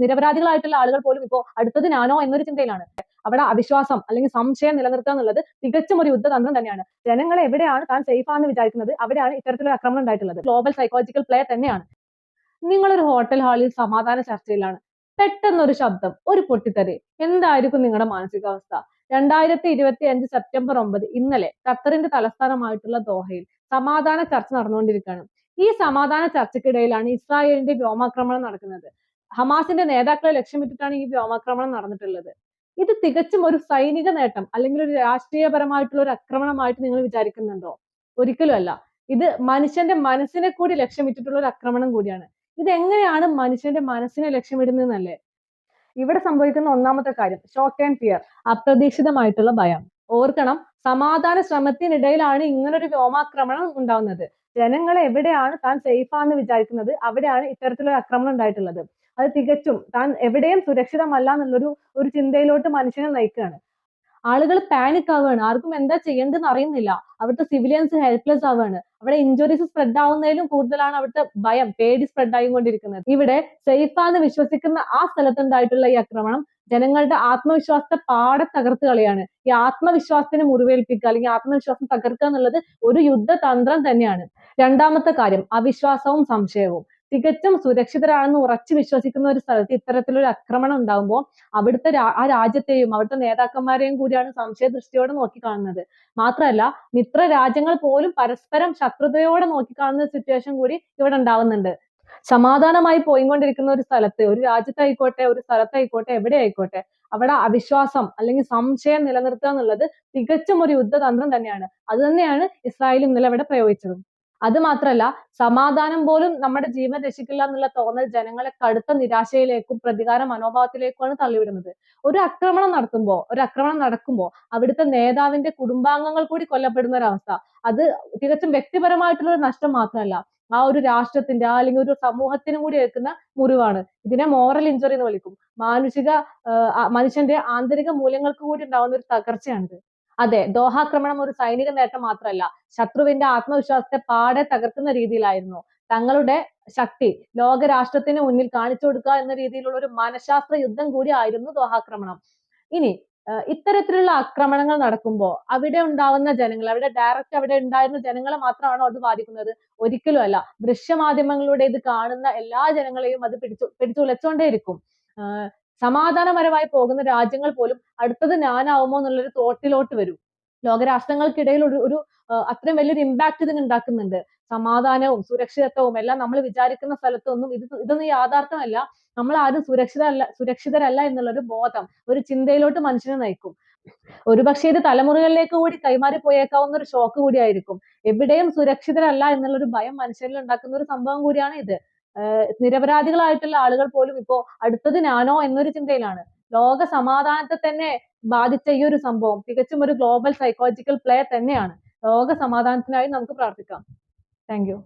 നിരപരാധികളായിട്ടുള്ള ആളുകൾ പോലും ഇപ്പോൾ അടുത്തത് ഞാനോ എന്നൊരു ചിന്തയിലാണ്. അവിടെ അവിശ്വാസം അല്ലെങ്കിൽ സംശയം നിലനിർത്തുക എന്നുള്ളത് തികച്ചും ഒരു യുദ്ധതന്ത്രം തന്നെയാണ്. ജനങ്ങൾ എവിടെയാണ് താൻ സേഫ് ആണെന്ന് വിചാരിക്കുന്നത് അവിടെയാണ് ഇത്തരത്തിലുള്ള ആക്രമണം ഉണ്ടായിട്ടുള്ളത്. ഗ്ലോബൽ സൈക്കോളജിക്കൽ പ്ലേ തന്നെയാണ്. നിങ്ങളൊരു ഹോട്ടൽ ഹാളിൽ സമാധാന ചർച്ചയിലാണ്. പെട്ടെന്നൊരു ശബ്ദം, ഒരു പൊട്ടിത്തെറി. എന്തായിരിക്കും നിങ്ങളുടെ മാനസികാവസ്ഥ? 2025 സെപ്റ്റംബർ 9 ഇന്നലെ ഖത്തറിന്റെ തലസ്ഥാനമായിട്ടുള്ള ദോഹയിൽ സമാധാന ചർച്ച നടന്നുകൊണ്ടിരിക്കുകയാണ്. ഈ സമാധാന ചർച്ചയ്ക്കിടയിലാണ് ഇസ്രായേലിന്റെ വ്യോമാക്രമണം നടക്കുന്നത്. ഹമാസിന്റെ നേതാക്കളെ ലക്ഷ്യമിട്ടിട്ടാണ് ഈ വ്യോമാക്രമണം നടന്നിട്ടുള്ളത്. ഇത് തികച്ചും ഒരു സൈനിക നേട്ടം അല്ലെങ്കിൽ ഒരു രാഷ്ട്രീയപരമായിട്ടുള്ള ഒരു ആക്രമണമായിട്ട് നിങ്ങൾ വിചാരിക്കുന്നുണ്ടോ? ഒരിക്കലും അല്ല. ഇത് മനുഷ്യന്റെ മനസ്സിനെ കൂടി ലക്ഷ്യമിട്ടിട്ടുള്ള ഒരു ആക്രമണം കൂടിയാണ്. ഇത് എങ്ങനെയാണ് മനുഷ്യന്റെ മനസ്സിനെ ലക്ഷ്യമിടുന്നതെന്നല്ലേ? ഇവിടെ സംഭവിക്കുന്ന ഒന്നാമത്തെ കാര്യം ഷോക്ക് ആൻഡ് ഫിയർ, അപ്രതീക്ഷിതമായിട്ടുള്ള ഭയം. ഓർക്കണം, സമാധാന ശ്രമത്തിനിടയിലാണ് ഇങ്ങനൊരു വ്യോമാക്രമണം ഉണ്ടാവുന്നത്. ജനങ്ങൾ എവിടെയാണ് താൻ സേഫ് ആണെന്ന് വിചാരിക്കുന്നത് അവിടെയാണ് ഇത്തരത്തിലൊരു ആക്രമണം ഉണ്ടായിട്ടുള്ളത്. അത് തികച്ചും താൻ എവിടെയും സുരക്ഷിതമല്ല ഒരു ചിന്തയിലോട്ട് മനുഷ്യനെ നയിക്കുകയാണ്. ആളുകൾ പാനിക് ആവുകയാണ്. ആർക്കും എന്താ ചെയ്യേണ്ടതെന്ന് അറിയുന്നില്ല. അവിടുത്തെ സിവിലിയൻസ് ഹെൽപ്ലെസ് ആവുകയാണ്. അവിടെ ഇഞ്ചുറീസ് സ്പ്രെഡ് ആവുന്നതിലും കൂടുതലാണ് അവിടുത്തെ ഭയം, പേടി സ്പ്രെഡ് ആയിക്കൊണ്ടിരിക്കുന്നത്. ഇവിടെ സേഫ് ആണെന്ന് വിശ്വസിക്കുന്ന ആ സ്ഥലത്തുണ്ടായിട്ടുള്ള ഈ ആക്രമണം ജനങ്ങളുടെ ആത്മവിശ്വാസത്തെ പാടെ തകർത്ത് കളയാണ്. ഈ ആത്മവിശ്വാസത്തിന് മുറിവേൽപ്പിക്കുക അല്ലെങ്കിൽ ആത്മവിശ്വാസം തകർക്കുക എന്നുള്ളത് ഒരു യുദ്ധതന്ത്രം തന്നെയാണ്. രണ്ടാമത്തെ കാര്യം അവിശ്വാസവും സംശയവും. തികച്ചും സുരക്ഷിതരാണെന്ന് ഉറച്ചു വിശ്വസിക്കുന്ന ഒരു സ്ഥലത്ത് ഇത്തരത്തിലൊരു ആക്രമണം ഉണ്ടാകുമ്പോൾ അവിടുത്തെ ആ രാജ്യത്തെയും അവിടുത്തെ നേതാക്കന്മാരെയും കൂടിയാണ് സംശയദൃഷ്ടിയോടെ നോക്കിക്കാണുന്നത്. മാത്രമല്ല, മിത്ര രാജ്യങ്ങൾ പോലും പരസ്പരം ശത്രുതയോടെ നോക്കിക്കാണുന്ന സിറ്റുവേഷൻ കൂടി ഇവിടെ ഉണ്ടാവുന്നുണ്ട്. സമാധാനമായി പോയിക്കൊണ്ടിരിക്കുന്ന ഒരു സ്ഥലത്ത്, ഒരു രാജ്യത്തായിക്കോട്ടെ, ഒരു സ്ഥലത്തായിക്കോട്ടെ, എവിടെ ആയിക്കോട്ടെ, അവിടെ അവിശ്വാസം അല്ലെങ്കിൽ സംശയം നിലനിർത്തുക എന്നുള്ളത് തികച്ചും ഒരു യുദ്ധതന്ത്രം തന്നെയാണ്. അത് തന്നെയാണ് ഇസ്രായേൽ ഇന്നലെ അവിടെ പ്രയോഗിച്ചത്. അത് മാത്രല്ല, സമാധാനം പോലും നമ്മുടെ ജീവൻ രക്ഷിക്കില്ല എന്നുള്ള തോന്നൽ ജനങ്ങളെ കടുത്ത നിരാശയിലേക്കും പ്രതികാര മനോഭാവത്തിലേക്കുമാണ് തള്ളിവിടുന്നത്. ഒരു ആക്രമണം നടക്കുമ്പോൾ അവിടുത്തെ നേതാവിന്റെ കുടുംബാംഗങ്ങൾ കൂടി കൊല്ലപ്പെടുന്ന ഒരവസ്ഥ, അത് തികച്ചും വ്യക്തിപരമായിട്ടുള്ള ഒരു നഷ്ടം മാത്രമല്ല, ആ ഒരു രാഷ്ട്രത്തിന്റെ അല്ലെങ്കിൽ ഒരു സമൂഹത്തിനും കൂടി ഏൽക്കുന്ന മുറിവാണ്. ഇതിനെ മോറൽ ഇഞ്ചുറി എന്ന് വിളിക്കും. മനുഷ്യന്റെ ആന്തരിക മൂല്യങ്ങൾക്ക് കൂടി ഉണ്ടാവുന്ന ഒരു തകർച്ചയാണിത്. അതെ, ദോഹാക്രമണം ഒരു സൈനിക നേട്ടം മാത്രമല്ല, ശത്രുവിന്റെ ആത്മവിശ്വാസത്തെ പാടെ തകർക്കുന്ന രീതിയിലായിരുന്നു. തങ്ങളുടെ ശക്തി ലോകരാഷ്ട്രത്തിന് മുന്നിൽ കാണിച്ചു കൊടുക്കുക എന്ന രീതിയിലുള്ള ഒരു മനഃശാസ്ത്ര യുദ്ധം കൂടി ആയിരുന്നു ദോഹാക്രമണം. ഇനി ഇത്തരത്തിലുള്ള ആക്രമണങ്ങൾ നടക്കുമ്പോൾ അവിടെ ഉണ്ടാവുന്ന ജനങ്ങൾ, അവിടെ ഉണ്ടായിരുന്ന ജനങ്ങളെ മാത്രമാണോ അത് ബാധിക്കുന്നത്? ഒരിക്കലും അല്ല. ദൃശ്യമാധ്യമങ്ങളിലൂടെ ഇത് കാണുന്ന എല്ലാ ജനങ്ങളെയും അത് പിടിച്ചുലച്ചുകൊണ്ടേയിരിക്കും. സമാധാനപരമായി പോകുന്ന രാജ്യങ്ങൾ പോലും അടുത്തത് ഞാനാവുമോ എന്നുള്ളൊരു തോട്ടിലോട്ട് വരും. ലോകരാഷ്ട്രങ്ങൾക്കിടയിൽ ഒരു അത്രയും വലിയൊരു ഇമ്പാക്ട് ഇതിന് ഉണ്ടാക്കുന്നുണ്ട്. സമാധാനവും സുരക്ഷിതത്വവും എല്ലാം നമ്മൾ വിചാരിക്കുന്ന സ്ഥലത്തൊന്നും ഇതൊന്നും യാഥാർത്ഥ്യമല്ല. നമ്മൾ ആരും സുരക്ഷിതരല്ല എന്നുള്ളൊരു ബോധം, ഒരു ചിന്തയിലോട്ട് മനുഷ്യനെ നയിക്കും. ഒരുപക്ഷെ ഇത് തലമുറകളിലേക്ക് കൂടി കൈമാറി പോയേക്കാവുന്ന ഒരു ഷോക്ക് കൂടിയായിരിക്കും. എവിടെയും സുരക്ഷിതരല്ല എന്നുള്ളൊരു ഭയം മനുഷ്യരിൽ ഉണ്ടാക്കുന്ന ഒരു സംഭവം കൂടിയാണ് ഇത്. നിരപരാധികളായിട്ടുള്ള ആളുകൾ പോലും ഇപ്പോ അടുത്തത് ഞാനോ എന്നൊരു ചിന്തയിലാണ്. ലോക സമാധാനത്തെ തന്നെ ബാധിച്ച ഈ ഒരു സംഭവം തികച്ചും ഒരു ഗ്ലോബൽ സൈക്കോളജിക്കൽ പ്ലേ തന്നെയാണ്. ലോക സമാധാനത്തിനായി നമുക്ക് പ്രാർത്ഥിക്കാം. Thank you.